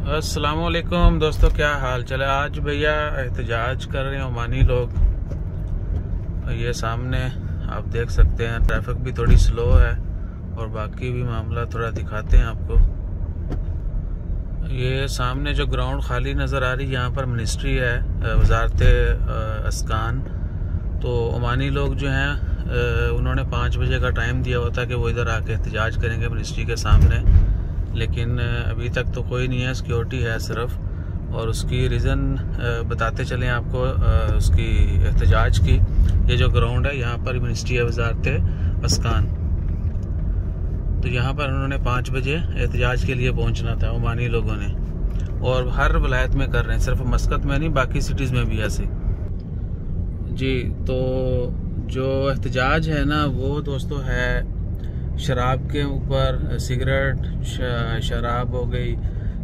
अस्सलाम वालेकुम दोस्तों, क्या हाल चल है। आज भैया एहतजाज कर रहे हैं ओमानी लोग। ये सामने आप देख सकते हैं, ट्रैफिक भी थोड़ी स्लो है और बाकी भी मामला थोड़ा दिखाते हैं आपको। ये सामने जो ग्राउंड खाली नज़र आ रही है, यहाँ पर मिनिस्ट्री है, वजारत अस्कान। तो ओमानी लोग जो हैं उन्होंने 5 बजे का टाइम दिया होता है कि वो इधर आके एहतजाज करेंगे मिनिस्ट्री के सामने, लेकिन अभी तक तो कोई नहीं है, सिक्योरिटी है सिर्फ। और उसकी रीज़न बताते चलें आपको उसकी एहतजाज की। ये जो ग्राउंड है, यहाँ पर मिनिस्ट्री है वजारत अस्कान। तो यहाँ पर उन्होंने 5 बजे एहतजाज के लिए पहुँचना था ओमानी लोगों ने, और हर वलायत में कर रहे हैं, सिर्फ मस्कत में नहीं, बाकी सिटीज़ में भी ऐसे जी। तो जो एहतजाज है ना, वो दोस्तों है शराब के ऊपर। सिगरेट, शराब हो गई,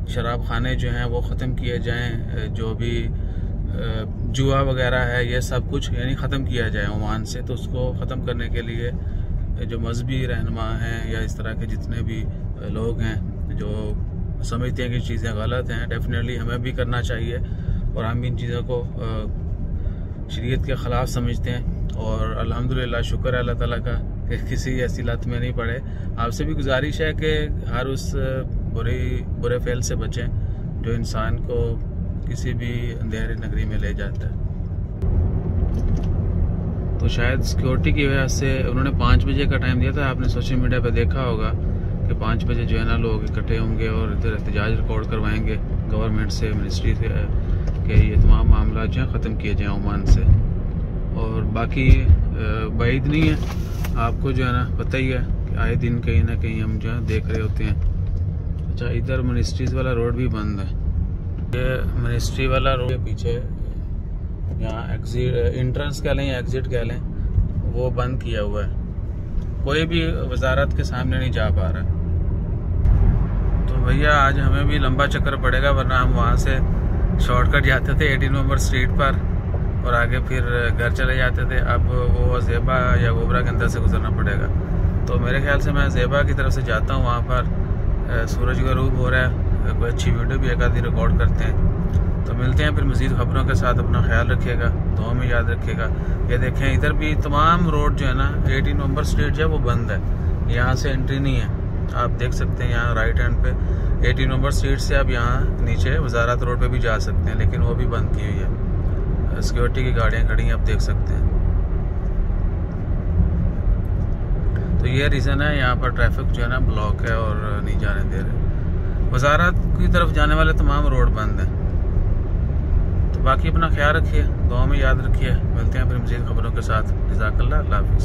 शराब खाने जो हैं वो ख़त्म किए जाएं, जो भी जुआ वगैरह है ये सब कुछ यानी ख़त्म किया जाए ओमान से। तो उसको ख़त्म करने के लिए जो मजहबी रहनुमा हैं या इस तरह के जितने भी लोग हैं जो समझते हैं कि चीज़ें गलत हैं, डेफिनेटली हमें भी करना चाहिए, और हम इन चीज़ों को शरीयत के ख़िलाफ़ समझते हैं। और अल्हम्दुलिल्लाह शुक्र है अल्लाह ताला का कि किसी ऐसी लत में नहीं पड़े। आपसे भी गुजारिश है कि हर उस बुरे फेल से बचें जो इंसान को किसी भी अंधेरी नगरी में ले जाता है। तो शायद सिक्योरिटी की वजह से उन्होंने 5 बजे का टाइम दिया था। आपने सोशल मीडिया पे देखा होगा कि 5 बजे जो है ना लोग इकट्ठे होंगे और इधर एहतजाज रिकॉर्ड करवाएंगे गवर्नमेंट से, मिनिस्ट्री से, कि ये तमाम मामला जो है ख़त्म किए जाएँ ओमान से। और बाकी बाइद नहीं है, आपको जो है ना पता ही है कि आए दिन कहीं ना कहीं हम जो है देख रहे होते हैं। अच्छा, इधर मिनिस्ट्रीज़ वाला रोड भी बंद है। ये मिनिस्ट्री वाला रोड के पीछे यहाँ एग्जिट, एंट्रेंस कह लें या एग्जिट कह लें, वो बंद किया हुआ है। कोई भी वजारत के सामने नहीं जा पा रहा। तो भैया आज हमें भी लंबा चक्कर पड़ेगा, वरना हम वहाँ से शॉर्टकट जाते थे 18 नंबर स्ट्रीट पर और आगे फिर घर चले जाते थे। अब वो ज़ेबा या गोबरा के अंदर से गुजरना पड़ेगा। तो मेरे ख्याल से मैं ज़ेबा की तरफ से जाता हूँ। वहाँ पर सूरज गरूब हो रहा है, कोई अच्छी वीडियो भी एक आधी रिकॉर्ड करते हैं। तो मिलते हैं फिर मज़ीद खबरों के साथ। अपना ख्याल रखिएगा, दुआ में याद रखिएगा। ये देखें, इधर भी तमाम रोड जो है ना, 18 नंबर स्ट्रीट जो है वो बंद है, यहाँ से एंट्री नहीं है। आप देख सकते हैं यहाँ राइट हैंड पे 18 नंबर स्ट्रीट से आप यहाँ नीचे वजारत रोड पे भी जा सकते हैं, लेकिन वो भी बंद की हुई है। सिक्योरिटी की गाड़ियाँ खड़ी हैं, आप देख सकते हैं। तो ये रीज़न है, यहाँ पर ट्रैफिक जो है ना ब्लॉक है और नहीं जाने दे रहे। वजारत की तरफ जाने वाले तमाम रोड बंद हैं। तो बाकी अपना ख्याल रखिए, दुआ में याद रखिए। मिलते हैं फिर मज़ीद खबरों के साथ। जज़ाकल्लाह, अल्लाह हाफ़िज़।